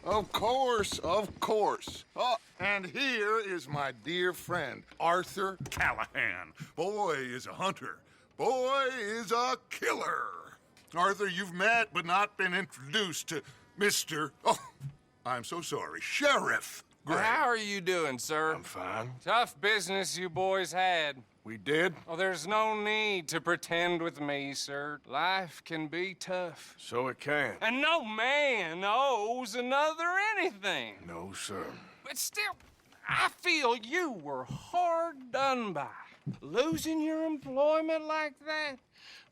Of course, of course. Oh, and here is my dear friend, Arthur Callahan. Boy is a hunter. Boy is a killer. Arthur, you've met but not been introduced to Mr. Oh, I'm so sorry, Sheriff Gray. How are you doing, sir? I'm fine. Tough business you boys had. We did? Oh, there's no need to pretend with me, sir. Life can be tough. So it can. And no man owes another anything. No, sir. But still, I feel you were hard done by. Losing your employment like that.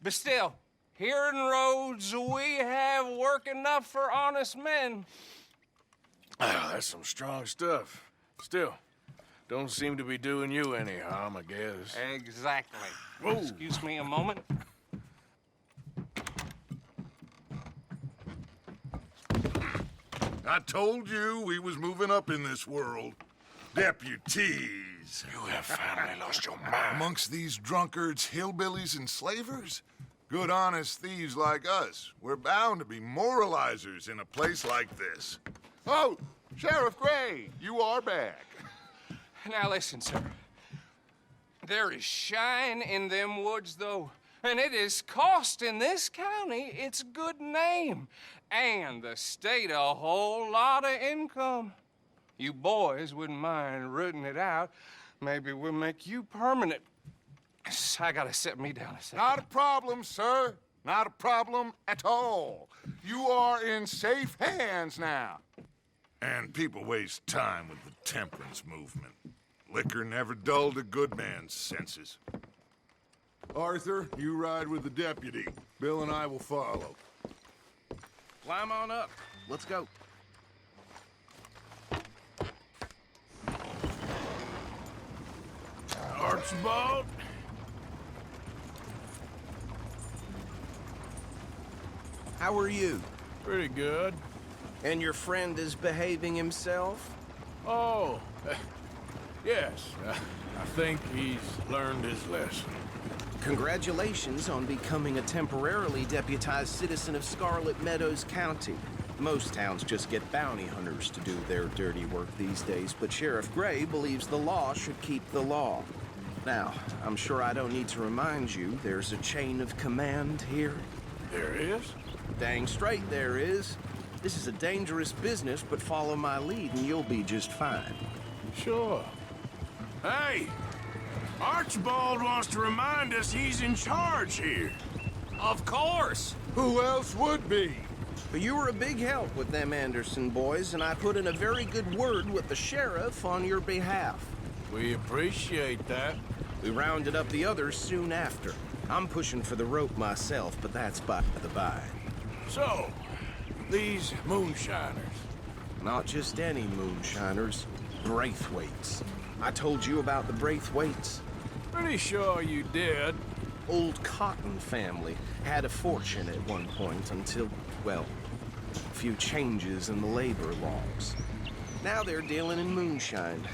But still, here in Rhodes, we have work enough for honest men. Ah, that's some strong stuff. Still, don't seem to be doing you any harm, I guess. Exactly. Whoa. Excuse me a moment. I told you we was moving up in this world. Deputies. You have finally lost your mind. Amongst these drunkards, hillbillies, and slavers? Good honest thieves like us. We're bound to be moralizers in a place like this. Oh, Sheriff Gray, you are back. Now listen, sir. There is shine in them woods, though. And it is costing this county its good name. And the state a whole lot of income. You boys wouldn't mind rooting it out. Maybe we'll make you permanent. I gotta set me down a second. Not a problem, sir. Not a problem at all. You are in safe hands now. And people waste time with the temperance movement. Liquor never dulled a good man's senses. Arthur, you ride with the deputy. Bill and I will follow. Climb on up. Let's go. Archibald? How are you? Pretty good. And your friend is behaving himself? Oh, yes. I think he's learned his lesson. Congratulations on becoming a temporarily deputized citizen of Scarlet Meadows County. Most towns just get bounty hunters to do their dirty work these days, but Sheriff Gray believes the law should keep the law. Now, I'm sure I don't need to remind you there's a chain of command here. There is? Dang straight there is. This is a dangerous business, but follow my lead and you'll be just fine. Sure. Hey! Archibald wants to remind us he's in charge here. Of course. Who else would be? But you were a big help with them Anderson boys, and I put in a very good word with the sheriff on your behalf. We appreciate that. We rounded up the others soon after. I'm pushing for the rope myself, but that's by the by. So, these moonshiners. Not just any moonshiners, Braithwaites. I told you about the Braithwaites. Pretty sure you did. Old Cotton family had a fortune at one point until, well, a few changes in the labor laws. Now they're dealing in moonshine.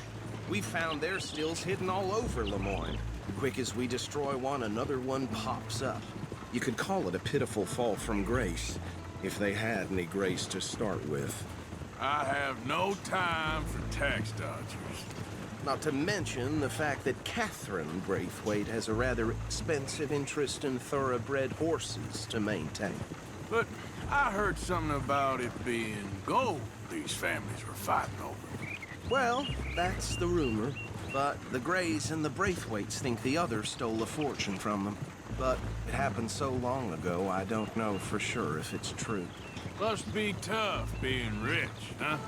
We found their stills hidden all over Lemoyne. Quick as we destroy one, another one pops up. You could call it a pitiful fall from grace, if they had any grace to start with. I have no time for tax dodgers. Not to mention the fact that Catherine Braithwaite has a rather expensive interest in thoroughbred horses to maintain. But I heard something about it being gold these families were fighting over. Well, that's the rumor. But the Grays and the Braithwaites think the others stole a fortune from them. But it happened so long ago, I don't know for sure if it's true. Must be tough being rich, huh?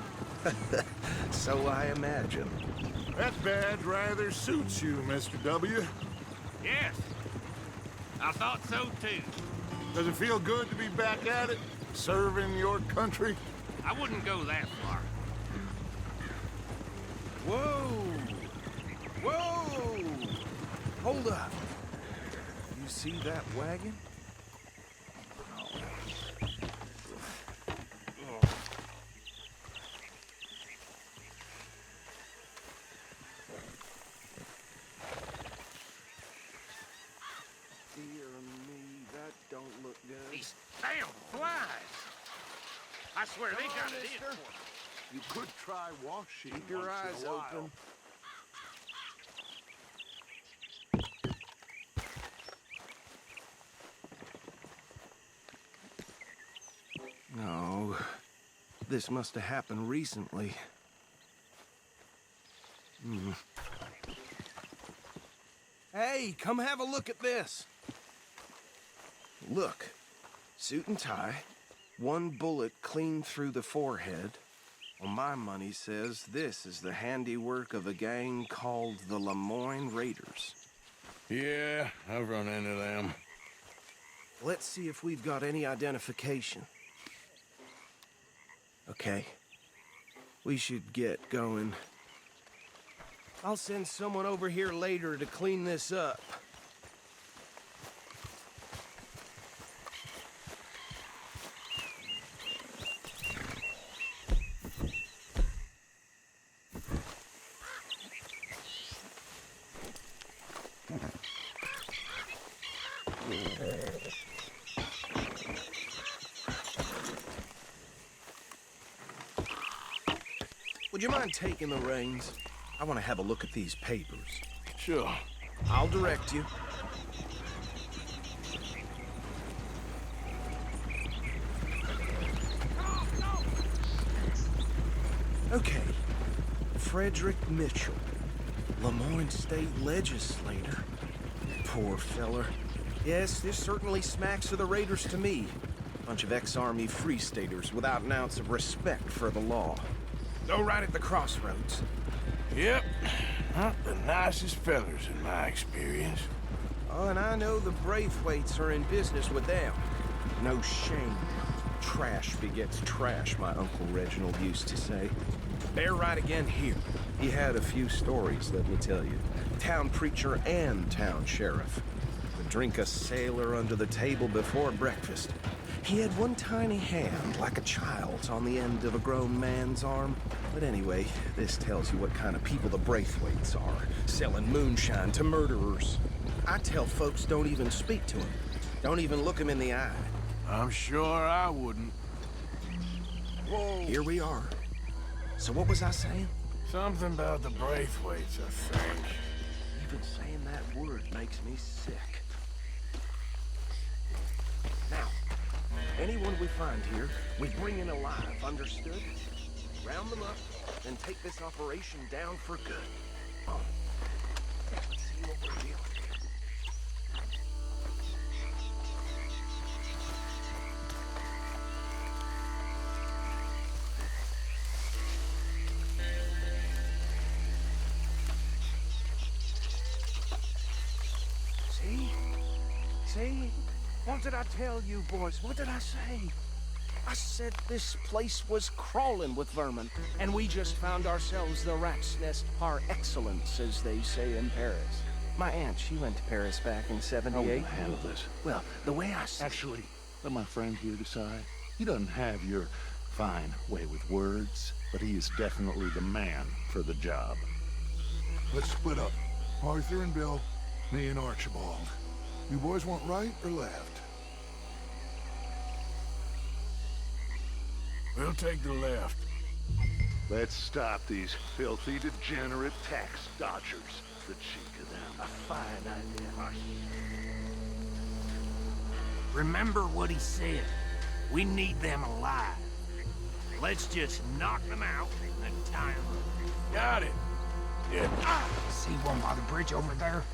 So I imagine. That badge rather suits you, Mr. W. Yes. I thought so, too. Does it feel good to be back at it? Serving your country? I wouldn't go that far. Whoa! Whoa! Hold up. You see that wagon? Dear me, that don't look good. These damn flies. I swear they got it in for me. You could try washing. Keep your eyes open. No, this must have happened recently. Hey, come have a look at this. Look, suit and tie, one bullet clean through the forehead. Well, my money says this is the handiwork of a gang called the Lemoyne Raiders. Yeah, I've run into them. Let's see if we've got any identification. Okay. We should get going. I'll send someone over here later to clean this up. Would you mind taking the reins? I want to have a look at these papers. Sure. I'll direct you. Okay. Frederick Mitchell, Lemoyne State Legislator. Poor feller. Yes, this certainly smacks of the Raiders to me. Bunch of ex-Army Free Staters without an ounce of respect for the law. Go right at the crossroads. Yep. Not the nicest fellers in my experience. Oh, and I know the Braithwaites are in business with them. No shame. Trash begets trash, my Uncle Reginald used to say. Bear right again here. He had a few stories, let me tell you. Town preacher and town sheriff. Would drink a sailor under the table before breakfast. He had one tiny hand, like a child's, on the end of a grown man's arm. But anyway, this tells you what kind of people the Braithwaites are, selling moonshine to murderers. I tell folks don't even speak to him. Don't even look him in the eye. I'm sure I wouldn't. Whoa. Here we are. So what was I saying? Something about the Braithwaites, I think. Even saying that word makes me sick. Now, anyone we find here, we bring in alive, understood? Round them up, then take this operation down for good. Oh. Let's see what we're dealing with. See? What did I tell you, boys? What did I say? I said this place was crawling with vermin, and we just found ourselves the rat's nest par excellence, as they say in Paris. My aunt, she went to Paris back in '78. How will you handle this? Well, the way I see Actually, let my friend here decide. He doesn't have your fine way with words, but he is definitely the man for the job. Let's split up. Arthur and Bill, me and Archibald. You boys want right or left? We'll take the left. Let's stop these filthy, degenerate tax dodgers. The cheek of them. A fine idea. Remember what he said. We need them alive. Let's just knock them out and tie them up. Got it. Yeah. See one by the bridge over there?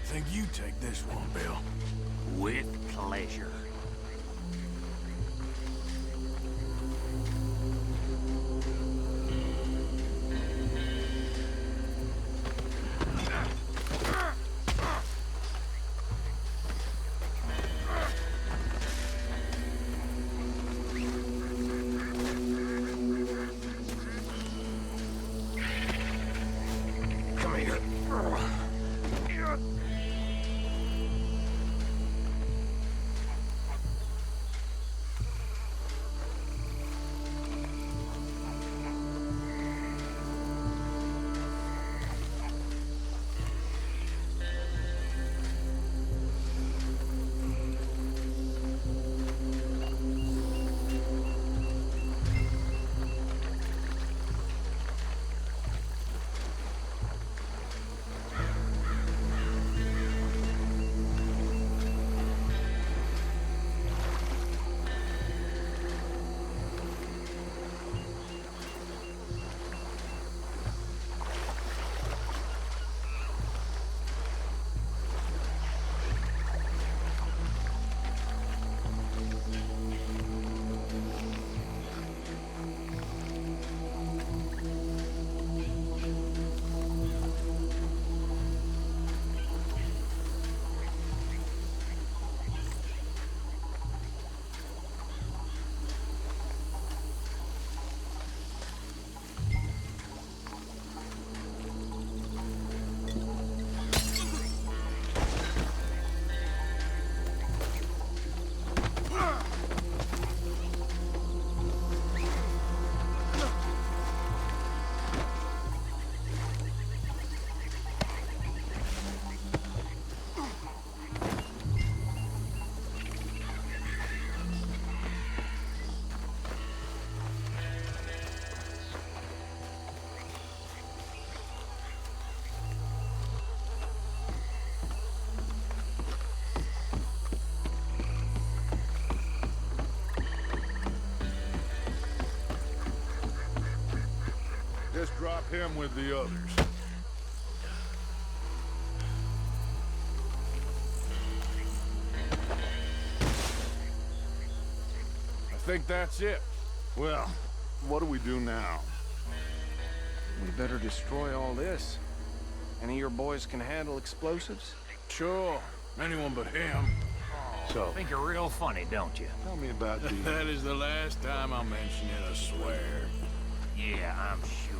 Think you take this one, Bill. With pleasure. Come here. Just drop him with the others. I think that's it. Well, what do we do now? We better destroy all this. Any of your boys can handle explosives? Sure. Anyone but him. So, Think you're real funny, don't you? tell me about the... That is the last time I mention it, I swear. Yeah, I'm sure.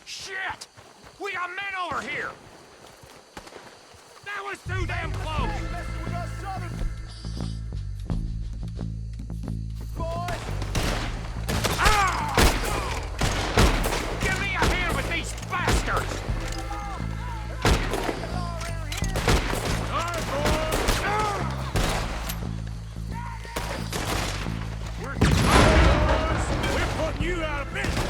Shit! We got men over here! That was too damn close! Ah! Give me a hand with these bastards! We're putting you out of business.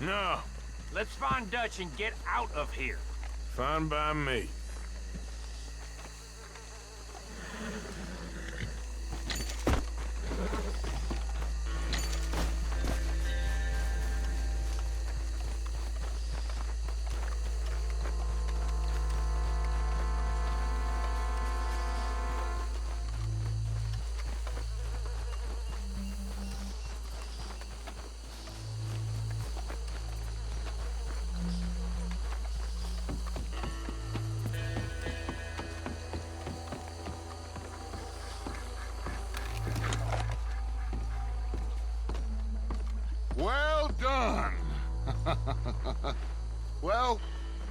No, Let's find Dutch and get out of here. fine by me. Well done. Well,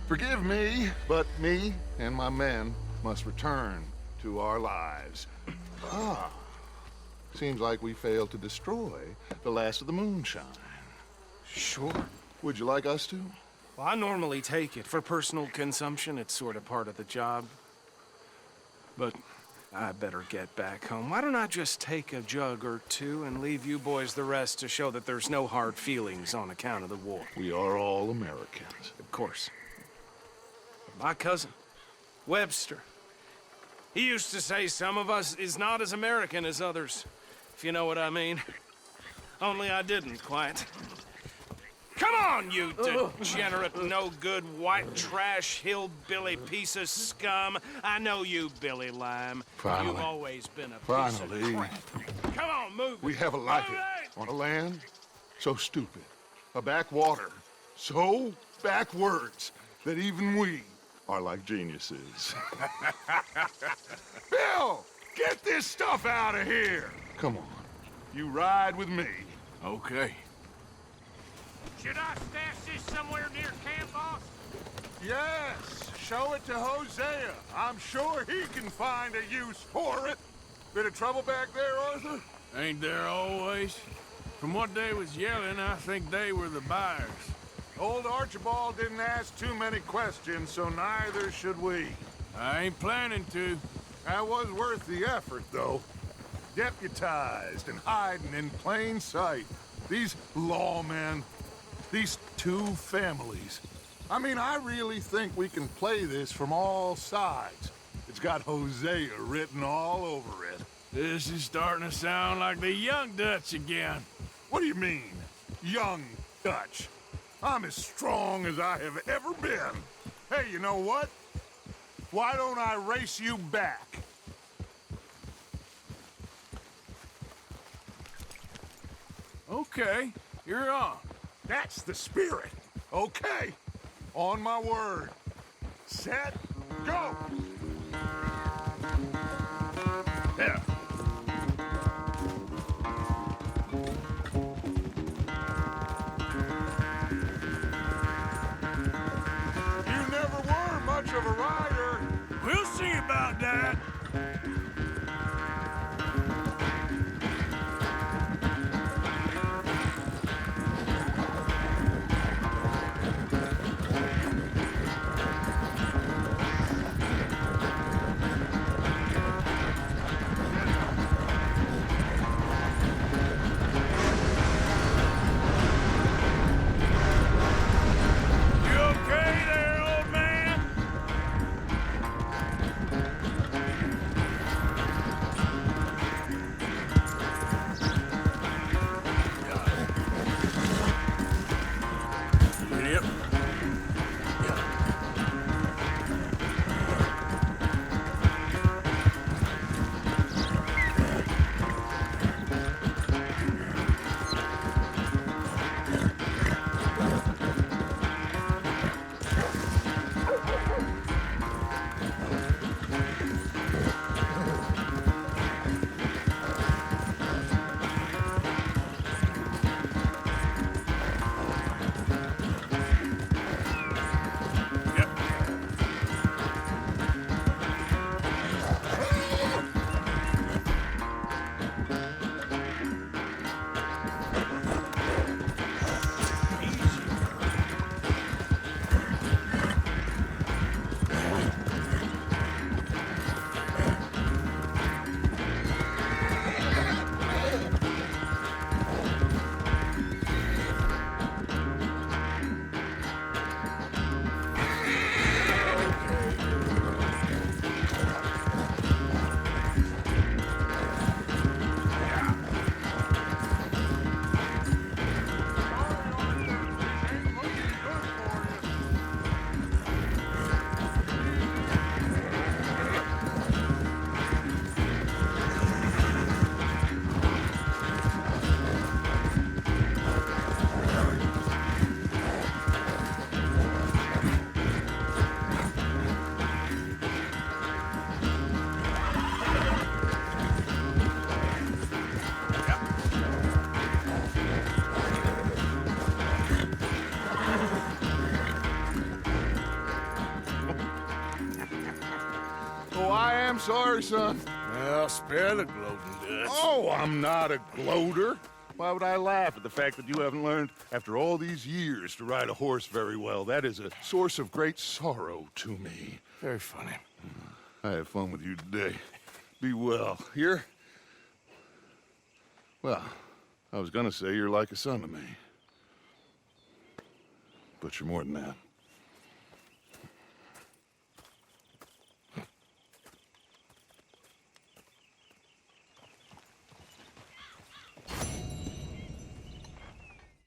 forgive me, but me and my men must return to our lives. Ah, seems like we failed to destroy the last of the moonshine. Sure. Would you like us to? Well, I normally take it. For personal consumption, it's sort of part of the job. But I better get back home. Why don't I just take a jug or two and leave you boys the rest to show that there's no hard feelings on account of the war? We are all Americans. Of course. My cousin, Webster, he used to say some of us is not as American as others, if you know what I mean. Only I didn't quite. Come on, you degenerate, no-good, white trash, hillbilly piece of scum. I know you, Billy Lime. Finally. You've always been a piece of crap. Come on, Move it. We have a life on a land so stupid, a backwater so backwards that even we are like geniuses. Bill, get this stuff out of here! Come on, you ride with me. Okay. Should I stash this somewhere near camp, boss? Yes, show it to Hosea. I'm sure he can find a use for it. Bit of trouble back there, Arthur? Ain't there always? From what they was yelling, I think they were the buyers. Old Archibald didn't ask too many questions, so neither should we. I ain't planning to. That was worth the effort, though. Deputized and hiding in plain sight. These lawmen, these two families. I mean, I really think we can play this from all sides. It's got Hosea written all over it. This is starting to sound like the Young Dutch again. What do you mean, young Dutch? I'm as strong as I have ever been. Hey, you know what? Why don't I race you back? Okay, you're on. That's the spirit. Okay. On my word. Set, go! Yeah. You never were much of a rider. We'll see about that. You okay there, old man? Yep. Yep. Oh, I am sorry, son. Well, spare the gloating, Dutch. Oh, I'm not a gloater. Why would I laugh at the fact that you haven't learned, after all these years, to ride a horse very well? That is a source of great sorrow to me. Very funny. I had fun with you today. Be well. Here? Well, I was gonna say you're like a son to me. But you're more than that.